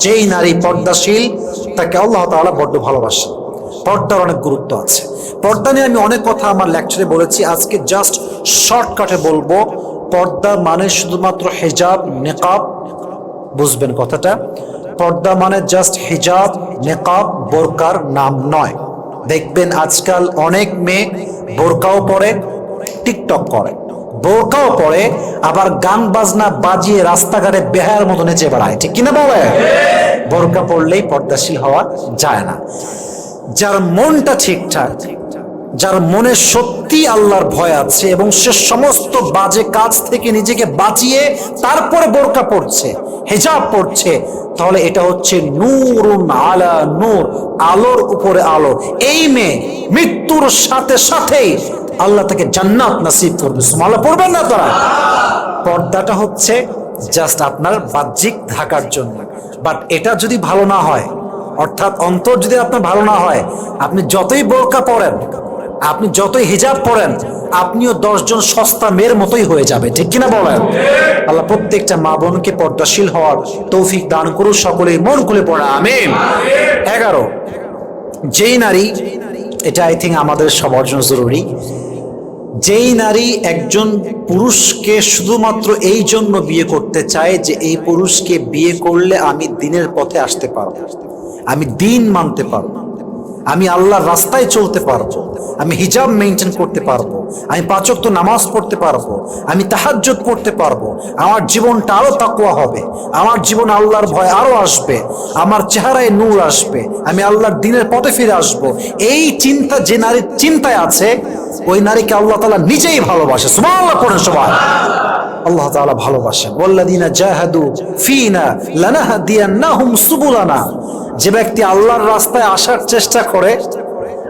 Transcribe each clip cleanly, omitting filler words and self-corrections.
যেই নারী পর্দাশীল তাকে আল্লাহ তাআলা বড্ড ভালোবাসেন। পর্দার অনেক গুরুত্ব আছে। পর্দা নিয়ে আমি অনেক কথা আমার লেকচারে বলেছি, আজকে জাস্ট শর্টকাটে বলবো। পর্দা মানে শুধুমাত্র হিজাব নিকাব, বুঝবেন কথাটা। পর্দা মানে জাস্ট হিজাব নিকাব বোরকার নাম নয়। দেখবেন আজকাল অনেক মেয়ে বোরকাও পরে, টিকটক করে, বোরকাও পরে, আবার গান বাজনা বাজিয়ে রাস্তাঘাটে বেহায়ার মতো নেচে বেড়ায়, ঠিক কিনা বলে? বোরকা পড়লেই পর্দাশীল হওয়া যায় না। যার মনটা ঠিকঠাক, যার মনে সত্যি আল্লাহর ভয় আছে এবং সে সমস্ত বাজে কাজ থেকে নিজেকে বাঁচিয়ে তারপরে বোরকা পড়ছে, হিজাব পড়ছে, তাহলে এটা হচ্ছে নূরুন আলা নূর, আলোর উপরে আলো। এই মেয়ে মৃত্যুর সাথে সাথেই আল্লাহ তাকে জান্নাত নসিব করবে। সুবহানাল্লাহ পড়বেন না তারা? পর্দাটা হচ্ছে জাস্ট আপনার বাহ্যিক ঢাকার জন্য, বাট এটা যদি ভালো না হয়, অর্থাৎ অন্তর যদি আপনার ভালো না হয়, আপনি যতই বোরকা পরেন, আপনি যতই হিজাব পরেন, আপনিও 10 জন সস্তা মেয়ের মতোই হয়ে যাবে, ঠিক কিনা বলেন? আল্লাহ প্রত্যেকটা মা বোনকে পর্দাশীল হওয়ার তৌফিক দান করুন, সকলেই মন খুলে পড়া আমিন। 11, যেই নারী, এটা আই থিঙ্ক আমাদের সবার জন্য জরুরি, যেই নারী একজন পুরুষকে শুধুমাত্র এই জন্য বিয়ে করতে চায় যে এই পুরুষকে বিয়ে করলে আমি দিনের পথে আসতে পারবো, আমি দিন মানতে পারবো, আমি আল্লাহর রাস্তায় চলতে পারবো, আমি হিজাব মেনটেন করতে পারবো, আমি 5 ওয়াক্ত নামাজ পড়তে পারবো, আমি তাহাজ্জুদ পড়তে পারবো, আমার জীবনটা আরো তাকওয়া হবে, আমার জীবন আল্লাহর ভয় আরো আসবে, আমার চেহারায় নূর আসবে, আমি আল্লাহর দ্বীনের পথে ফিরে আসবো, এই চিন্তা যে নারীর চিন্তায় আছে, ওই নারীকে আল্লাহ তাআলা নিজেই ভালোবাসে। সুবহানাল্লাহ পড়েন সবাই। আল্লাহ তাআলা ভালোবাসেন, ওয়াল্লাযীনা জাহাদু ফীনা লানাহদিয়ান্নাহুম সুবুলানা। যে ব্যক্তি আল্লাহর রাস্তায় আসার চেষ্টা করে,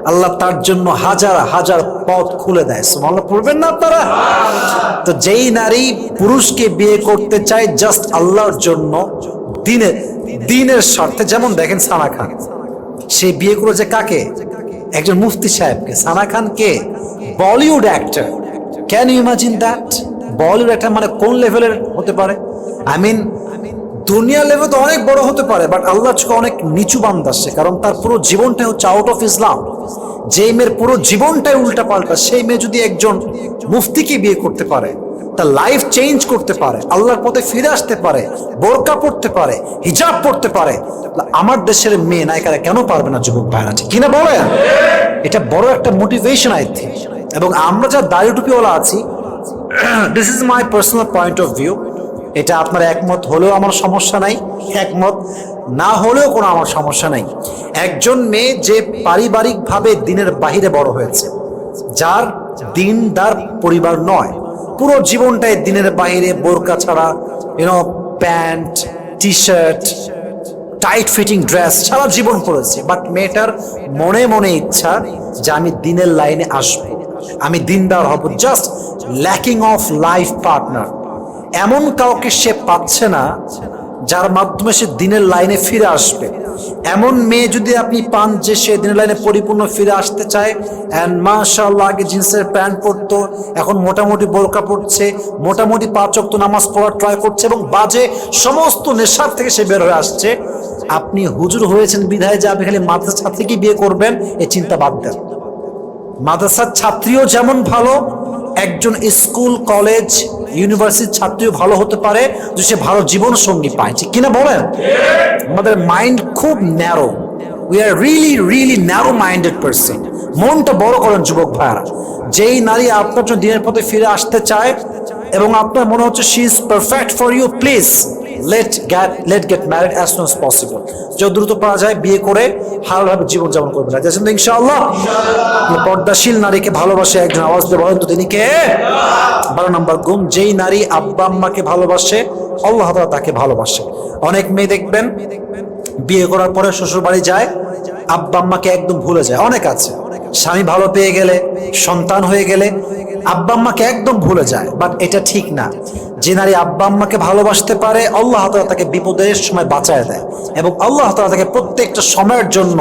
আল্লাহ তার জন্য হাজার হাজার পথ খুলে দেয়। সুবহানাল্লাহ পড়বেন না আপনারা? তো যেই নারী পুরুষকে বিয়ে করতে চায় জাস্ট আল্লাহর জন্য, দিনের স্বার্থে, যেমন দেখেন সানা খান, সে বিয়ে করেছে কাকে? একজন মুফতি সাহেবকে। সানা খান কে? Bollywood actor. Can you imagine that? Bollywood actor মানে কোন লেভেলের হতে পারে? আই মিন দুনিয়া লেভেল তো অনেক বড় হতে পারে, বাট আল্লাহর চোখে অনেক নিচু বান্দা সে, কারণ তার পুরো জীবনটাই হচ্ছে আউট অফ ইসলাম। যেই মেয়ের পুরো জীবনটাই উল্টা পাল্টা, সেই মেয়ে যদি একজন মুফতিকে বিয়ে করতে পারে, তার লাইফ চেঞ্জ করতে পারে, আল্লাহর পথে ফিরে আসতে পারে, বোরকা পড়তে পারে, হিজাব পড়তে পারে, আমার দেশের মেয়ে নায়িকারা কেন পারবে না? যুবক ভাইরা, ঠিক কিনা বলেন? এটা বড় একটা মোটিভেশন আই থিঙ্ক। এবং আমরা যা দাড়ি টুপিওয়ালা আছি, this is my personal point of view, এটা আপনার একমত হলেও আমার সমস্যা নাই, একমত না হলেও কোনো আমার সমস্যা নাই। একজন মেয়ে যে পারিবারিকভাবে দিনের বাহিরে বড় হয়েছে, যার দিনদার পরিবার নয়, পুরো জীবনটাই দিনের বাহিরে বোরকা ছাড়া, pant, T shirt, tight fitting dress সারা জীবন পরেছে, বাট মেয়েটার মনে মনে ইচ্ছা যে আমি দিনের লাইনে আসবো, আমি দিনদার হব, just lacking of life partner. এমন কাউকে সে পাচ্ছে না যার মাধ্যমে সে দিনের লাইনে ফিরে আসবে। এমন মেয়ে যদি আপনি পান যে সে দিনের লাইনে পরিপূর্ণ ফিরে আসতে চায়, এন্ড মাশাআল্লাহ আগে জিন্সের প্যান্ট পরতো, এখন মোটামুটি বোরকা পড়ছে, মোটামুটি 5 ওয়াক্ত নামাজ পড়ার ট্রাই করছে এবং বাজে সমস্ত নেশার থেকে সে বের হয়ে আসছে, আপনি হুজুর হয়েছেন বিধায় যে আপনি খালি মাদ্রাসার ছাত্রীকে বিয়ে করবেন, এই চিন্তা বাদ দেন। মাদ্রাসার ছাত্রীও যেমন ভালো, একজন স্কুল কলেজ ইউনিভার্সিটির ছাত্রীও ভালো হতে পারে যদি সে ভালো জীবন সঙ্গী পায়, ঠিক কিনা বলেন? আমাদের মাইন্ড খুব narrow, we are really really narrow minded person. মনটা বড় করেন যুবক ভাইয়ারা। যেই নারী আপনার জন্য দিনের পথে ফিরে আসতে চায় এবং আপনার মনে হচ্ছে she is perfect for you, please let get married as soon as possible. যত দ্রুত পাওয়া যায় বিয়ে করে হালালভাবে জীবন যাপন করবেন, ইনশাআল্লাহ। পর্দাশীল নারীকে ভালোবাসে একজন, আওয়াজ দিয়ে বলেন তো তিনি কে? 12 নম্বর গুণ, যেই নারী আব্বা আম্মাকে ভালোবাসে আল্লাহ তাআলা তাকে ভালোবাসে। অনেক মেয়ে দেখবেন বিয়ে করার পরে শ্বশুর বাড়ি যায়, আব্বা আম্মাকে একদম ভুলে যায়। অনেক আছে, স্বামী ভালো পেয়ে গেলে, সন্তান হয়ে গেলে আব্বা আম্মাকে একদম ভুলে যায়, বাট এটা ঠিক না। যে নারী আব্বা আম্মাকে ভালোবাসতে পারে আল্লাহ তাআলা তাকে বিপদের সময় বাঁচায় দেয় এবং আল্লাহ তাআলা তাকে প্রত্যেকটা সময়ের জন্য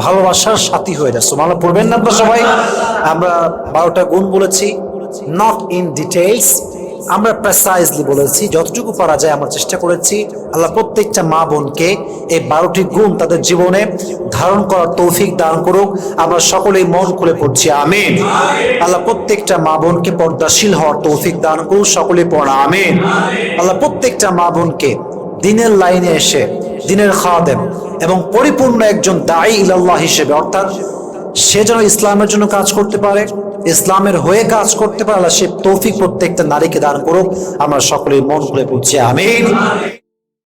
ভালোবাসার সাথী হয়ে যায়। সুবহানাল্লাহ পড়বেন না আপনারা সবাই? আমরা 12টা গুণ বলেছি, নট ইন ডিটেইলস, আমরা প্রেসাইজলি বলেছি, যতটুকু পারা যায় আমরা চেষ্টা করেছি। আল্লাহ প্রত্যেকটা মা বোনকে এই 12টি গুণ তাদের জীবনে ধারণ করার তৌফিক দান করুক। আমরা সকলেই মন খুলে পড়ছি আমিন। আল্লাহ প্রত্যেকটা মা বোনকে পর্দাশীল হওয়ার তৌফিক দান করুক, সকলে পড়া আমিন। আল্লাহ প্রত্যেকটা মা বোনকে দিনের লাইনে এসে দিনের খাদেম এবং পরিপূর্ণ একজন দায়ী ইলাল্লাহ হিসেবে, অর্থাৎ সে যেন ইসলামের জন্য কাজ করতে পারে, ইসলামের হয়ে কাজ করতে পারে, আল্লাহ সে তৌফিক প্রত্যেকটা নারীকে দান করুক। আমরা সকলেই মন খুলে পড়ছি আমিন।